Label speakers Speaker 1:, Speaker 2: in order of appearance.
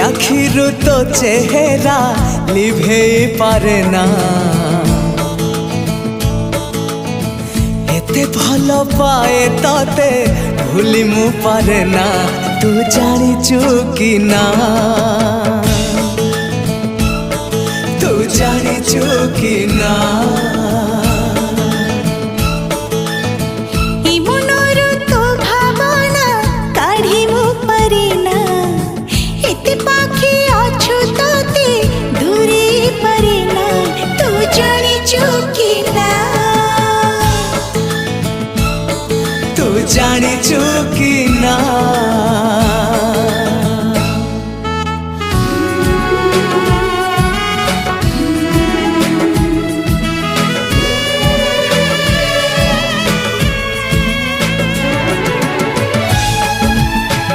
Speaker 1: आखिरु तो चेहरा लिभे पारे ना एते भल पाए तते भूली मु पारे ना तू जानिचु कि ना तू जानिचु कि ना तू जानिचु कि ना।